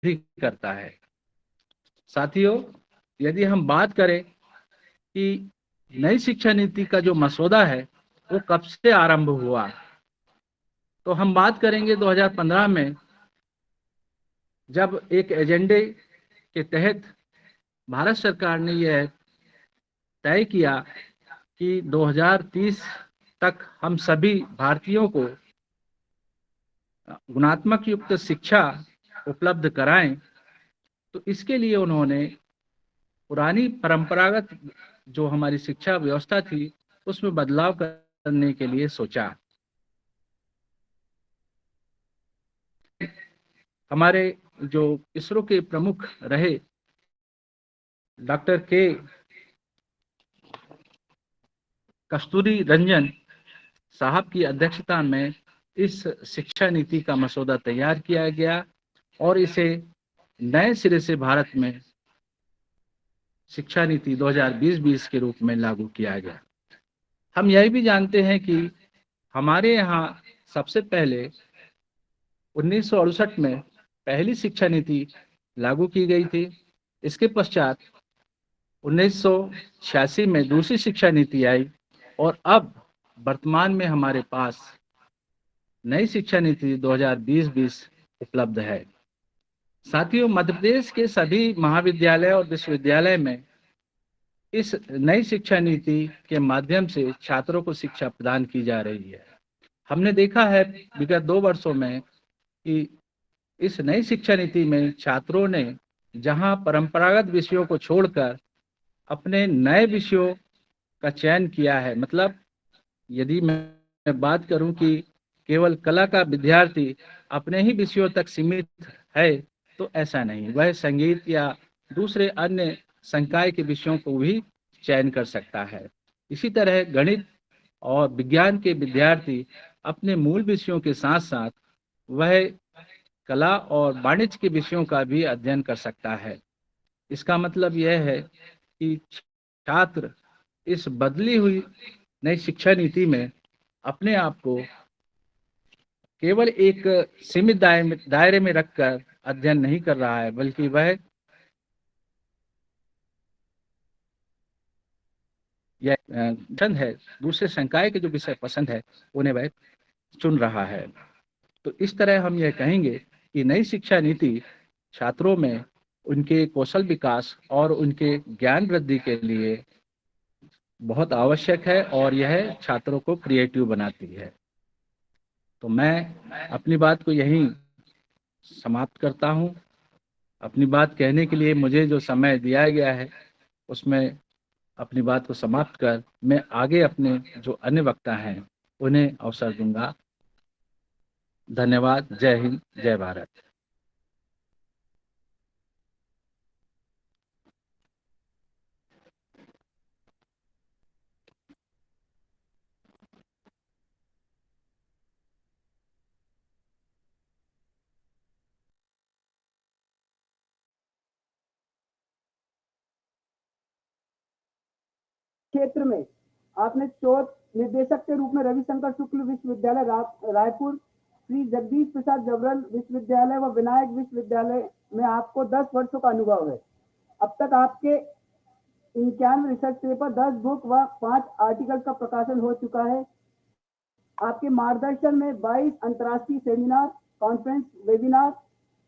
भी करता है। साथियों, यदि हम बात करें कि नई शिक्षा नीति का जो मसौदा है वो कब से आरंभ हुआ, तो हम बात करेंगे 2015 में, जब एक एजेंडे के तहत भारत सरकार ने यह तय किया कि 2030 तक हम सभी भारतीयों को गुणात्मक युक्त शिक्षा उपलब्ध कराएं। तो इसके लिए उन्होंने पुरानी परंपरागत जो हमारी शिक्षा व्यवस्था थी उसमें बदलाव करने के लिए सोचा। हमारे जो इसरो के प्रमुख रहे डॉक्टर के कस्तूरी रंजन साहब की अध्यक्षता में इस शिक्षा नीति का मसौदा तैयार किया गया और इसे नए सिरे से भारत में शिक्षा नीति 2020 के रूप में लागू किया गया। हम यह भी जानते हैं कि हमारे यहाँ सबसे पहले 1968 में पहली शिक्षा नीति लागू की गई थी। इसके पश्चात 1986 में दूसरी शिक्षा नीति आई और अब वर्तमान में हमारे पास नई शिक्षा नीति 2020 उपलब्ध है। साथियों, मध्य प्रदेश के सभी महाविद्यालय और विश्वविद्यालय में इस नई शिक्षा नीति के माध्यम से छात्रों को शिक्षा प्रदान की जा रही है। हमने देखा है विगत 2 वर्षों में कि इस नई शिक्षा नीति में छात्रों ने जहां परंपरागत विषयों को छोड़कर अपने नए विषयों का चयन किया है, मतलब यदि मैं बात करूं कि केवल कला का विद्यार्थी अपने ही विषयों तक सीमित है, तो ऐसा नहीं, वह संगीत या दूसरे अन्य संकाय के विषयों को भी चयन कर सकता है। इसी तरह गणित और विज्ञान के विद्यार्थी अपने मूल विषयों के साथ साथ वह कला और वाणिज्य के विषयों का भी अध्ययन कर सकता है। इसका मतलब यह है कि छात्र इस बदली हुई नई शिक्षा नीति में अपने आप को केवल एक सीमित दायरे में रखकर अध्ययन नहीं कर रहा है, बल्कि वह यह पसंद है, दूसरे संकाय के जो विषय पसंद है उन्हें वह चुन रहा है। तो इस तरह हम यह कहेंगे कि नई शिक्षा नीति छात्रों में उनके कौशल विकास और उनके ज्ञान वृद्धि के लिए बहुत आवश्यक है और यह छात्रों को क्रिएटिव बनाती है। तो मैं अपनी बात को यहीं समाप्त करता हूं। अपनी बात कहने के लिए मुझे जो समय दिया गया है उसमें अपनी बात को समाप्त कर मैं आगे अपने जो अन्य वक्ता हैं उन्हें अवसर दूंगा। धन्यवाद। जय हिंद, जय भारत। क्षेत्र में आपने शोध निर्देशक के रूप में रविशंकर शुक्ल विश्वविद्यालय रायपुर, श्री जगदीश प्रसाद जबरन विश्वविद्यालय व विनायक विश्वविद्यालय में आपको 10 वर्षों का अनुभव है। अब तक आपके 91 रिसर्च पेपर, 10 बुक व 5 आर्टिकल का प्रकाशन हो चुका है। आपके मार्गदर्शन में 22 अंतर्राष्ट्रीय सेमिनार, कॉन्फ्रेंस, वेबिनार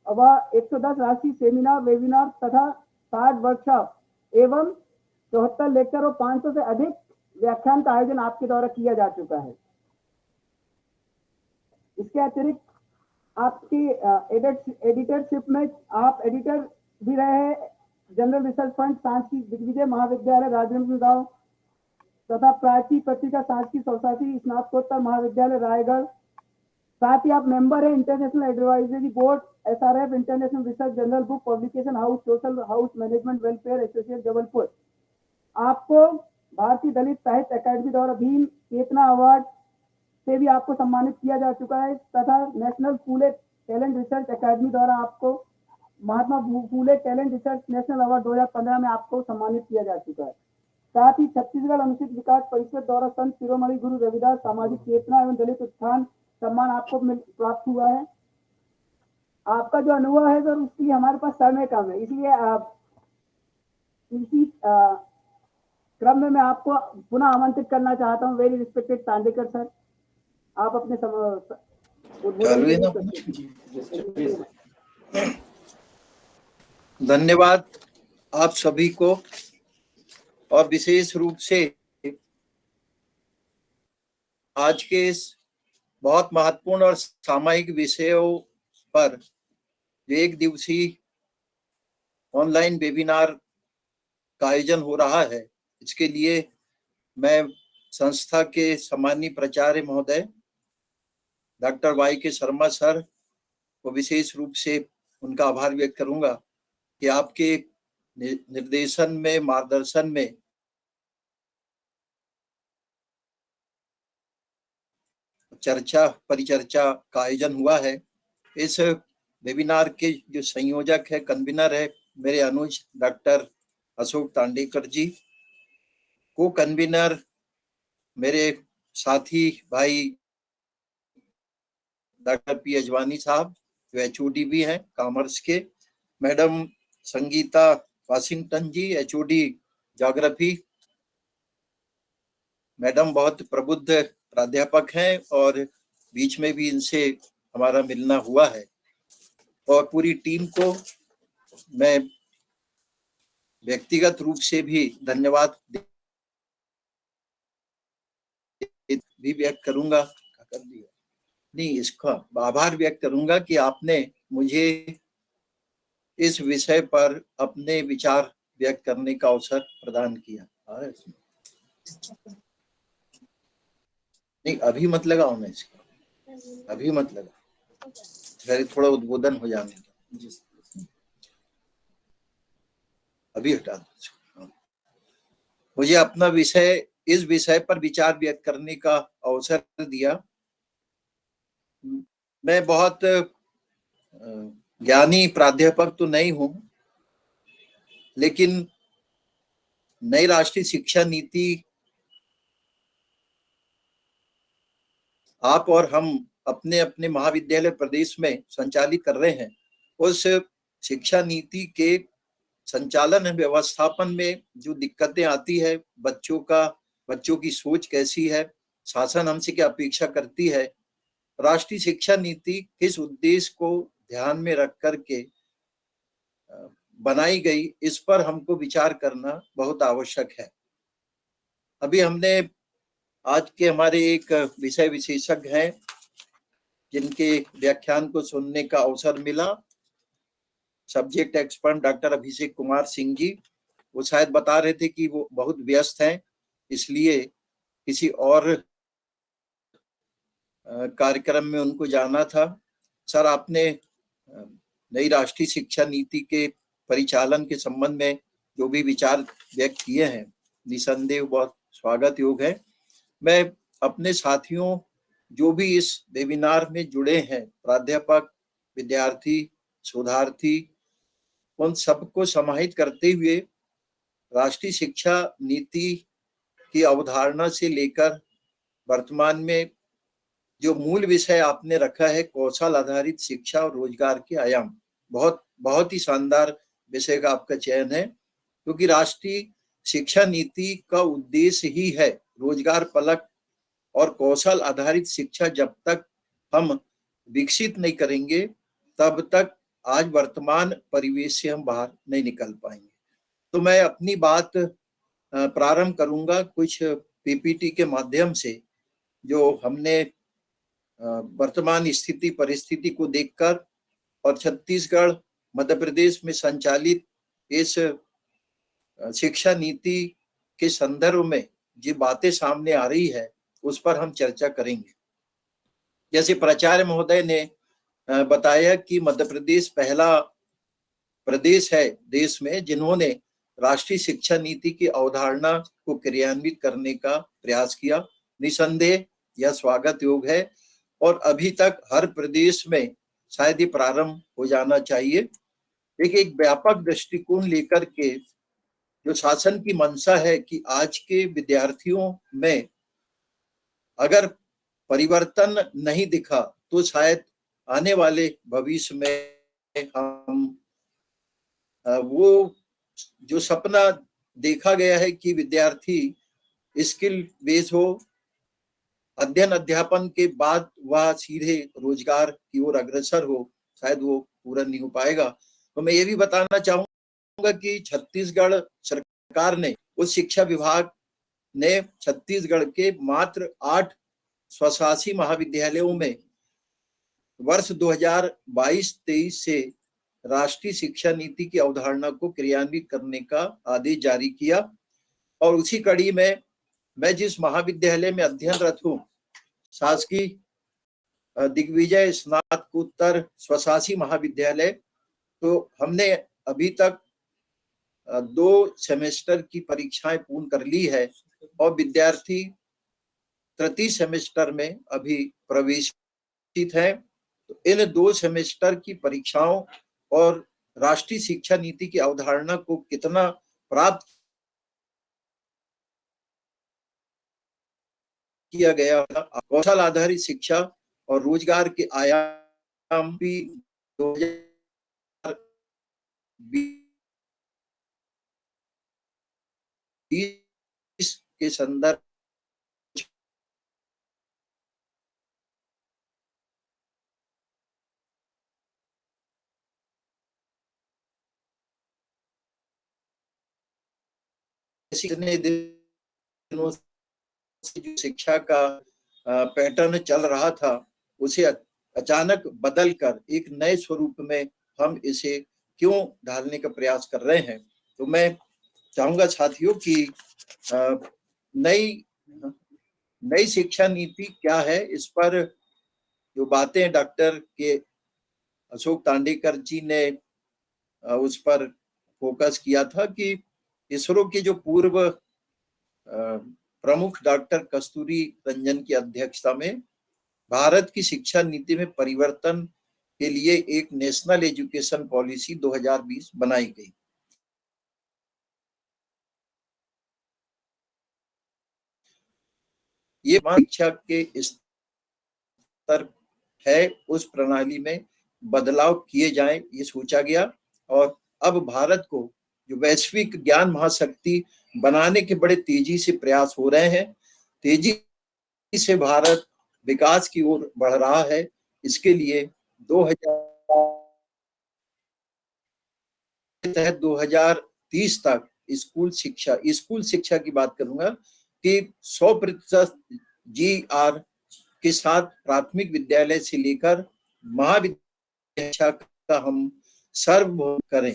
व 110 राष्ट्रीय सेमिनार, वेबिनार तथा 60 वर्कशॉप एवं 74 लेक्चर और 500 से अधिक व्याख्यान का आयोजन आपके द्वारा किया जा चुका है। इसके अतिरिक्त आपकी एडिटरशिप में आप एडिटर भी रहे हैं general research fund Sanchi Digvijay Mahavidyalaya Rajendragaon तथा प्राची पत्रिका सांची सोसाइटी स्नातकोत्तर महाविद्यालय रायगढ़। साथ ही आप मेंबर है international advisory board, SRF international research journal book publication house, social house management welfare association Jabalpur. आपको भारतीय दलित साहित्य अकादमी द्वारा भीम चेतना अवार्ड से भी आपको सम्मानित किया जा चुका है तथा नेशनल फूले टैलेंट रिसर्च अकादमी द्वारा आपको Mahatma Phule talent research national award 2015 में आपको सम्मानित किया जा चुका है। साथ ही छत्तीसगढ़ अनुसूचित विकास परिषद द्वारा संत शिरोमणि गुरु रविदास सामाजिक चेतना एवं दलित उत्थान सम्मान आपको प्राप्त हुआ है। आपका जो अनुभव है सर उसके लिए हमारे पास समय कम है, इसलिए इसी क्रम में मैं आपको पुनः आमंत्रित करना चाहता हूँ। वेरी रिस्पेक्टेड तांडेकर सर, आप अपने उद्बोधन के लिए प्रस्तुत। धन्यवाद आप सभी को, और विशेष रूप से आज के इस बहुत महत्वपूर्ण और सामायिक विषयों पर जो एक दिवसीय ऑनलाइन वेबिनार का आयोजन हो रहा है, इसके लिए मैं संस्था के सम्मानीय प्राचार्य महोदय डॉक्टर वाई के शर्मा सर को विशेष रूप से उनका आभार व्यक्त करूंगा कि आपके निर्देशन में, मार्गदर्शन में चर्चा परिचर्चा का आयोजन हुआ है। इस वेबिनार के जो संयोजक है, कन्वीनर है मेरे अनुज डॉक्टर अशोक तांडेकर जी, को कन्वीनर मेरे साथी भाई डॉक्टर पी अजवानी साहब जो एचओडी भी हैं कॉमर्स के, मैडम संगीता वाशिंगटन जी एचओडी ज्योग्राफी, मैडम बहुत प्रबुद्ध प्राध्यापक हैं और बीच में भी इनसे हमारा मिलना हुआ है, और पूरी टीम को मैं व्यक्तिगत रूप से भी धन्यवाद भी व्यक्त करूंगा, नहीं इसका आभार व्यक्त करूंगा कि आपने मुझे इस विषय पर अपने विचार व्यक्त करने का अवसर प्रदान किया। नहीं अभी मत लगाओ ना इसका, अभी मत लगा, फिर थोड़ा उद्बोधन हो जाने का, अभी हटा दो। मुझे अपना विषय, इस विषय पर विचार व्यक्त करने का अवसर दिया। मैं बहुत ज्ञानी प्राध्यापक तो नहीं हूं, लेकिन नई राष्ट्रीय शिक्षा नीति आप और हम अपने अपने महाविद्यालय प्रदेश में संचालित कर रहे हैं। उस शिक्षा नीति के संचालन व्यवस्थापन में जो दिक्कतें आती है, बच्चों की सोच कैसी है, शासन हमसे क्या अपेक्षा करती है, राष्ट्रीय शिक्षा नीति किस उद्देश्य को ध्यान में रख करके बनाई गई, इस पर हमको विचार करना बहुत आवश्यक है। अभी हमने आज के हमारे एक विषय विशेषज्ञ हैं जिनके व्याख्यान को सुनने का अवसर मिला, subject expert doctor Abhishek Kumar Singh ji, वो शायद बता रहे थे कि वो बहुत व्यस्त हैं, इसलिए किसी और कार्यक्रम में उनको जाना था। सर, आपने नई राष्ट्रीय शिक्षा नीति के परिचालन के संबंध में जो भी विचार व्यक्त किए हैं, निसंदेह बहुत स्वागत योग्य है। मैं अपने साथियों जो भी इस वेबिनार में जुड़े हैं, प्राध्यापक, विद्यार्थी, शोधार्थी, उन सबको समाहित करते हुए राष्ट्रीय शिक्षा नीति की अवधारणा से लेकर वर्तमान में जो मूल विषय आपने रखा है, कौशल आधारित शिक्षा और रोजगार के आयाम, बहुत ही शानदार विषय का आपका चयन है, क्योंकि राष्ट्रीय शिक्षा नीति का उद्देश्य ही है रोजगार पलक और कौशल आधारित शिक्षा। जब तक हम विकसित नहीं करेंगे तब तक आज वर्तमान परिवेश से हम बाहर नहीं निकल पाएंगे। तो मैं अपनी बात प्रारंभ करूंगा कुछ पीपीटी के माध्यम से, जो हमने वर्तमान स्थिति परिस्थिति को देखकर और छत्तीसगढ़ मध्य प्रदेश में संचालित इस शिक्षा नीति के संदर्भ में जो बातें सामने आ रही है उस पर हम चर्चा करेंगे। जैसे प्राचार्य महोदय ने बताया कि मध्य प्रदेश पहला प्रदेश है देश में जिन्होंने राष्ट्रीय शिक्षा नीति की अवधारणा को क्रियान्वित करने का प्रयास किया। निसंदेह यह स्वागत योग्य है, और अभी तक हर प्रदेश में शायद ये प्रारंभ हो जाना चाहिए। एक व्यापक दृष्टिकोण लेकर के जो शासन की मंशा है कि आज के विद्यार्थियों में अगर परिवर्तन नहीं दिखा तो शायद आने वाले भविष्य में हम वो जो सपना देखा गया है कि विद्यार्थी स्किल बेस हो, अध्ययन अध्यापन के बाद वह सीधे रोजगार की ओर अग्रसर हो, शायद वो पूरा नहीं हो पाएगा। तो मैं ये भी बताना चाहूंगा कि छत्तीसगढ़ सरकार ने, उस शिक्षा विभाग ने छत्तीसगढ़ के मात्र 8 स्वशासी महाविद्यालयों में वर्ष 2022-23 से राष्ट्रीय शिक्षा नीति की अवधारणा को क्रियान्वित करने का आदेश जारी किया। और उसी कड़ी में मैं जिस महाविद्यालय में अध्ययनरत हूँ, शासकीय दिग्विजय स्नातकोत्तर स्वशासी महाविद्यालय, तो हमने अभी तक 2 सेमेस्टर की परीक्षाएं पूर्ण कर ली है और विद्यार्थी तृतीय सेमेस्टर में अभी प्रवेशित है। तो इन 2 सेमेस्टर की परीक्षाओं और राष्ट्रीय शिक्षा नीति की अवधारणा को कितना प्राप्त किया गया, कौशल आधारित शिक्षा और रोजगार के आयाम भी 2020 के संदर्भ दिनों से जो शिक्षा का पैटर्न चल रहा था, उसे अचानक बदलकर एक नए स्वरूप में हम इसे क्यों ढालने का प्रयास कर रहे हैं। तो मैं चाहूंगा साथियों कि नई शिक्षा नीति क्या है, इस पर जो बातें डॉक्टर के अशोक तांडेकर जी ने उस पर फोकस किया था कि इसरो के जो पूर्व प्रमुख डॉक्टर कस्तूरी रंजन की अध्यक्षता में भारत की शिक्षा नीति में परिवर्तन के लिए एक नेशनल एजुकेशन पॉलिसी 2020 बनाई गई। ये शिक्षा के स्तर है, उस प्रणाली में बदलाव किए जाएं, ये सोचा गया। और अब भारत को जो वैश्विक ज्ञान महाशक्ति बनाने के बड़े तेजी से प्रयास हो रहे हैं, तेजी से भारत विकास की ओर बढ़ रहा है। इसके लिए 2030 तक स्कूल शिक्षा की बात करूंगा कि 100% GR के साथ प्राथमिक विद्यालय से लेकर महाविद्यालय का हम सर्वभौम करें।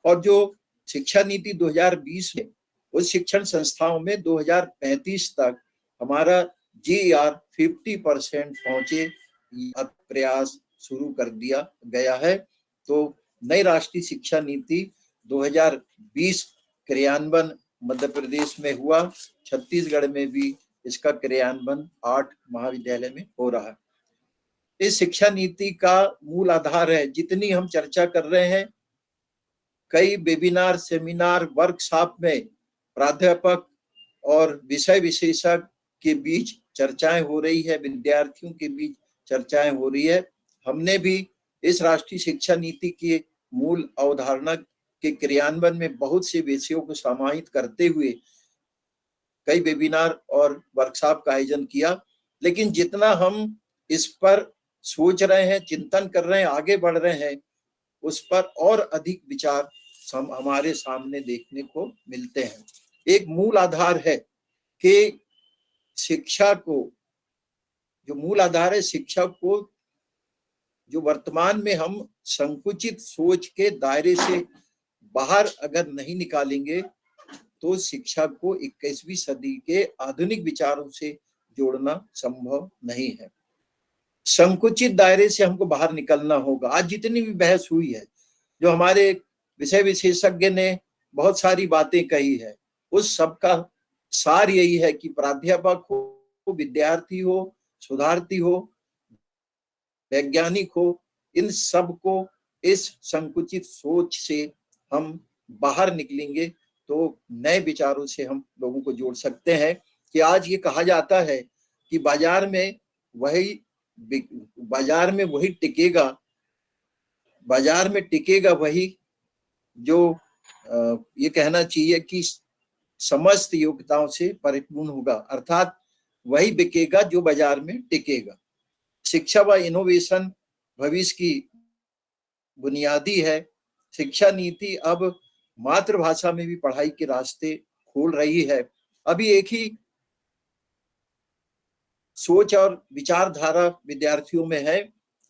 और जो शिक्षा नीति 2020 में उस शिक्षण संस्थाओं में 2035 तक हमारा GR 50% पहुंचे, प्रयास शुरू कर दिया गया है। तो नई राष्ट्रीय शिक्षा नीति 2020 क्रियान्वयन मध्य प्रदेश में हुआ, छत्तीसगढ़ में भी इसका क्रियान्वयन 8 महाविद्यालय में हो रहा है। इस शिक्षा नीति का मूल आधार है, जितनी हम चर्चा कर रहे हैं, कई वेबिनार, सेमिनार, वर्कशॉप में प्राध्यापक और विषय विशेषज्ञ के बीच चर्चाएं हो रही है, विद्यार्थियों के बीच चर्चाएं हो रही है। हमने भी इस राष्ट्रीय शिक्षा नीति की मूल अवधारणा के क्रियान्वयन में बहुत से विषयों को समाहित करते हुए कई वेबिनार और वर्कशॉप का आयोजन किया। लेकिन जितना हम इस पर सोच रहे हैं, चिंतन कर रहे हैं, आगे बढ़ रहे हैं, उस पर और अधिक विचार हमारे सामने देखने को मिलते हैं। एक मूल आधार है कि शिक्षा को, जो मूल आधार है शिक्षा को, जो वर्तमान में हम संकुचित सोच के दायरे से बाहर अगर नहीं निकालेंगे तो शिक्षा को 21वीं सदी के आधुनिक विचारों से जोड़ना संभव नहीं है। संकुचित दायरे से हमको बाहर निकलना होगा। आज जितनी भी बहस हुई है, जो हमारे विषय विशेषज्ञ ने बहुत सारी बातें कही है, उस सब का सार यही है कि प्राध्यापक हो, विद्यार्थी हो, शोधार्थी हो, वैज्ञानिक हो, इन सब को इस संकुचित सोच से हम बाहर निकलेंगे तो नए विचारों से हम लोगों को जोड़ सकते हैं। कि आज ये कहा जाता है कि बाजार में वही टिकेगा बाजार में टिकेगा वही जो ये कहना चाहिए कि समस्त योग्यताओं से परिपूर्ण होगा, अर्थात वही बिकेगा जो बाजार में टिकेगा। शिक्षा व इनोवेशन भविष्य की बुनियादी है। शिक्षा नीति अब मातृभाषा में भी पढ़ाई के रास्ते खोल रही है। अभी एक ही सोच और विचारधारा विद्यार्थियों में है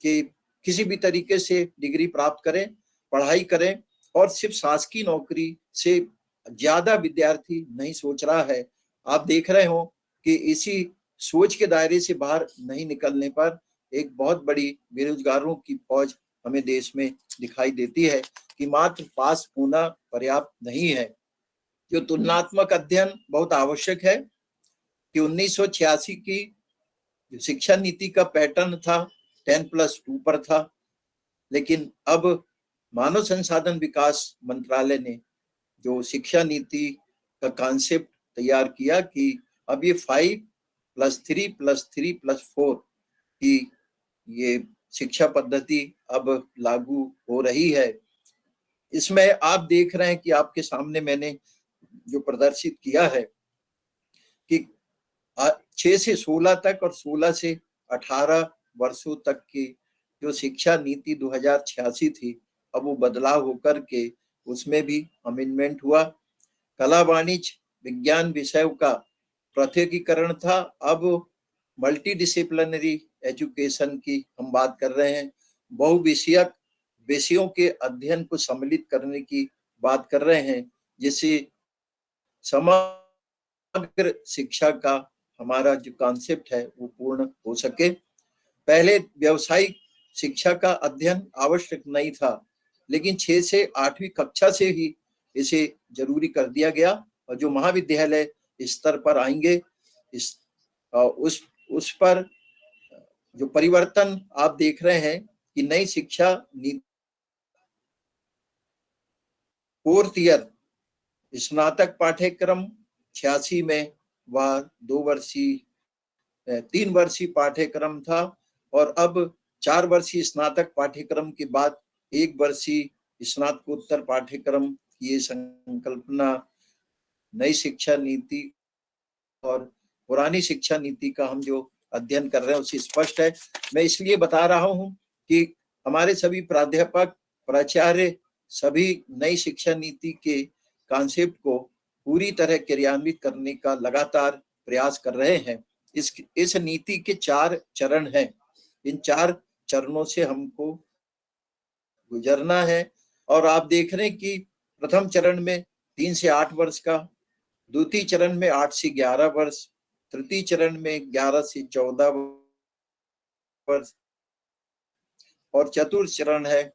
कि किसी भी तरीके से डिग्री प्राप्त करें, पढ़ाई करें, और सिर्फ शासकीय नौकरी से ज्यादा विद्यार्थी नहीं सोच रहा है। आप देख रहे हो कि इसी सोच के दायरे से बाहर नहीं निकलने पर एक बहुत बड़ी बेरोजगारों की फौज हमें देश में दिखाई देती है कि मात्र पास होना पर्याप्त नहीं है। जो तुलनात्मक अध्ययन बहुत आवश्यक है कि 1986 की जो शिक्षा नीति का पैटर्न था 10+2 पर था, लेकिन अब मानव संसाधन विकास मंत्रालय ने जो शिक्षा नीति का कॉन्सेप्ट तैयार किया कि अब ये 5+3+3+4 की ये शिक्षा पद्धति अब लागू हो रही है। इसमें आप देख रहे हैं कि आपके सामने मैंने जो प्रदर्शित किया है कि 6 से 16 तक और 16 से 18 वर्षों तक की जो शिक्षा नीति 2086 थी, अब वो बदलाव होकर के उसमें भी अमेंडमेंट हुआ। कला वाणिज्य विज्ञान विषयों का पृथकीकरण था, अब मल्टी डिसिप्लिनरी एजुकेशन की हम बात कर रहे हैं। बहुविषयक विषयों के अध्ययन को सम्मिलित करने की बात कर रहे हैं, जिससे समग्र शिक्षा का हमारा जो कॉन्सेप्ट है वो पूर्ण हो सके। पहले व्यावसायिक शिक्षा का अध्ययन आवश्यक नहीं था, लेकिन 6 से 8वीं कक्षा से ही इसे जरूरी कर दिया गया, और जो महाविद्यालय स्तर पर आएंगे उस पर जो परिवर्तन आप देख रहे हैं कि नई शिक्षा नीति 4th ईयर स्नातक पाठ्यक्रम 86 में वह 3 वर्षीय पाठ्यक्रम था, और अब 4 वर्षीय स्नातक पाठ्यक्रम के बाद 1 वर्षीय स्नातकोत्तर पाठ्यक्रम की ये संकल्पना नई शिक्षा नीति और पुरानी शिक्षा नीति का हम जो अध्ययन कर रहे हैं उससे स्पष्ट है। मैं इसलिए बता रहा हूं कि हमारे सभी प्राध्यापक, प्राचार्य सभी नई शिक्षा नीति के कॉन्सेप्ट को पूरी तरह क्रियान्वित करने का लगातार प्रयास कर रहे हैं। इस नीति के 4 चरण हैं। इन 4 चरणों से हमको गुजरना है, और आप देख रहे हैं कि प्रथम चरण में 3 से 8 वर्ष का, द्वितीय चरण में 8 से 11 वर्ष, तृतीय चरण में 11 से 14 वर्ष, और चतुर्थ चरण है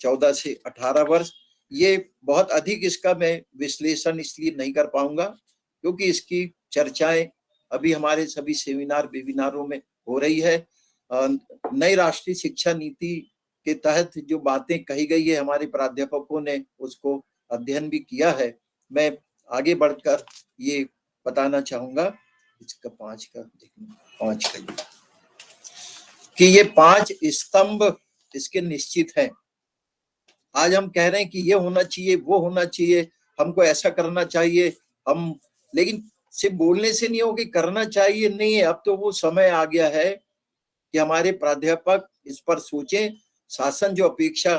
14 से 18 वर्ष। ये बहुत अधिक इसका मैं विश्लेषण इसलिए नहीं कर पाऊंगा क्योंकि इसकी चर्चाएं अभी हमारे सभी सेमिनार वेबिनारों में हो रही है। नई राष्ट्रीय शिक्षा नीति के तहत जो बातें कही गई है, हमारे प्राध्यापकों ने उसको अध्ययन भी किया है। मैं आगे बढ़कर ये बताना चाहूंगा, इसका 5 का कि ये 5 स्तंभ इसके निश्चित हैं। आज हम कह रहे हैं कि ये होना चाहिए, वो होना चाहिए, हमको ऐसा करना चाहिए, लेकिन सिर्फ बोलने से नहीं होगी, करना चाहिए नहीं है। अब तो वो समय आ गया है कि हमारे प्राध्यापक इस पर सोचें। शासन जो अपेक्षा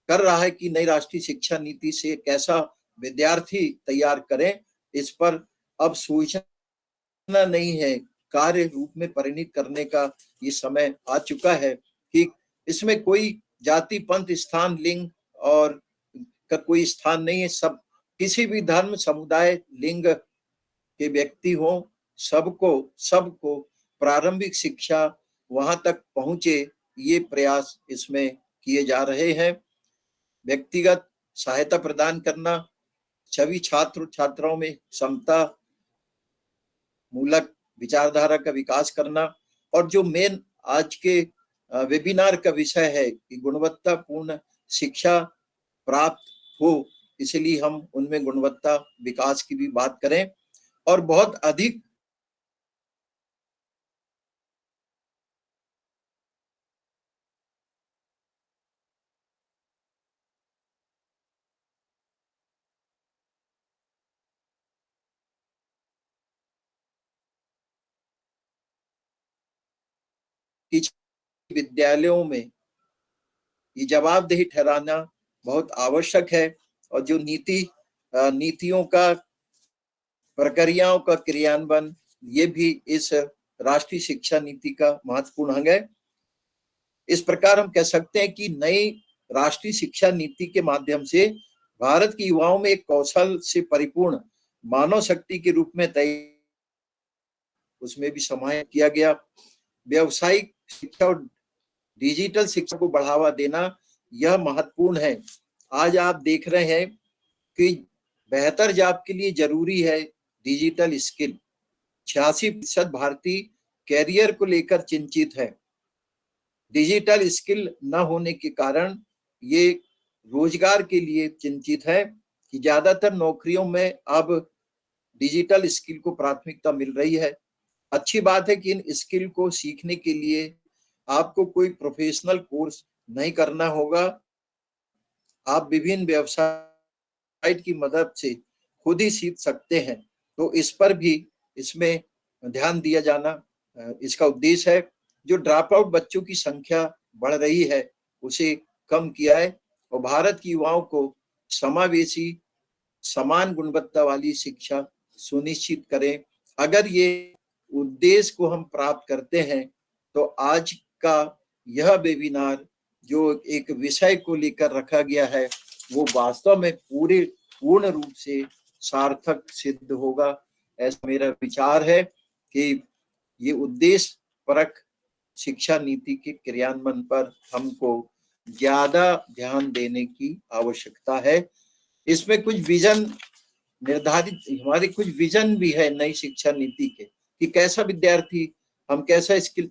कर रहा है कि नई राष्ट्रीय शिक्षा नीति से कैसा विद्यार्थी तैयार करें, इस पर अब सोचना नहीं है, कार्य रूप में परिणत करने का ये समय आ चुका है कि इसमें कोई जाति, पंथ, स्थान, लिंग और का कोई स्थान नहीं है। सब किसी भी धर्म, समुदाय, लिंग के व्यक्ति हो, सबको प्रारंभिक शिक्षा वहां तक पहुंचे, ये प्रयास इसमें किए जा रहे हैं। व्यक्तिगत सहायता प्रदान करना, सभी छात्र छात्राओं में समता मूलक विचारधारा का विकास करना, और जो मेन आज के वेबिनार का विषय है कि गुणवत्तापूर्ण शिक्षा प्राप्त हो, इसलिए हम उनमें गुणवत्ता विकास की भी बात करें। और बहुत अधिक कि विद्यालयों में ये जवाबदेही ठहराना बहुत आवश्यक है और जो नीतियों का, प्रक्रियाओं का क्रियान्वयन, ये भी इस राष्ट्रीय शिक्षा नीति का महत्वपूर्ण अंग है। इस प्रकार हम कह सकते हैं कि नई राष्ट्रीय शिक्षा नीति के माध्यम से भारत के युवाओं में एक कौशल से परिपूर्ण मानव शक्ति के रूप में उसमें भी समाहित किया गया। व्यावसायिक शिक्षा और डिजिटल शिक्षा को बढ़ावा देना यह महत्वपूर्ण है। आज आप देख रहे हैं कि बेहतर जॉब के लिए जरूरी है डिजिटल स्किल। 86% भारतीय कैरियर को लेकर चिंतित है। डिजिटल स्किल न होने के कारण ये रोजगार के लिए चिंतित है कि ज्यादातर नौकरियों में अब डिजिटल स्किल को प्राथमिकता मिल रही है। अच्छी बात है कि इन स्किल को सीखने के लिए आपको कोई प्रोफेशनल कोर्स नहीं करना होगा। आप विभिन्न वेबसाइट की मदद से खुद ही सीख सकते हैं। तो इस पर भी इसमें ध्यान दिया जाना इसका उद्देश्य है। जो ड्रॉप आउट बच्चों की संख्या बढ़ रही है उसे कम किया है और भारत के युवाओं को समावेशी, समान गुणवत्ता वाली शिक्षा सुनिश्चित करें। अगर ये उद्देश्य को हम प्राप्त करते हैं तो आज का यह वेबिनार जो एक विषय को लेकर रखा गया है वो वास्तव में पूर्ण रूप से सार्थक सिद्ध होगा। ऐसा मेरा विचार है कि ये उद्देश्य परक शिक्षा नीति के क्रियान्वयन पर हमको ज्यादा ध्यान देने की आवश्यकता है। इसमें कुछ विजन निर्धारित, हमारे कुछ विजन भी है नई शिक्षा नीति के कि कैसा विद्यार्थी, हम कैसा स्किल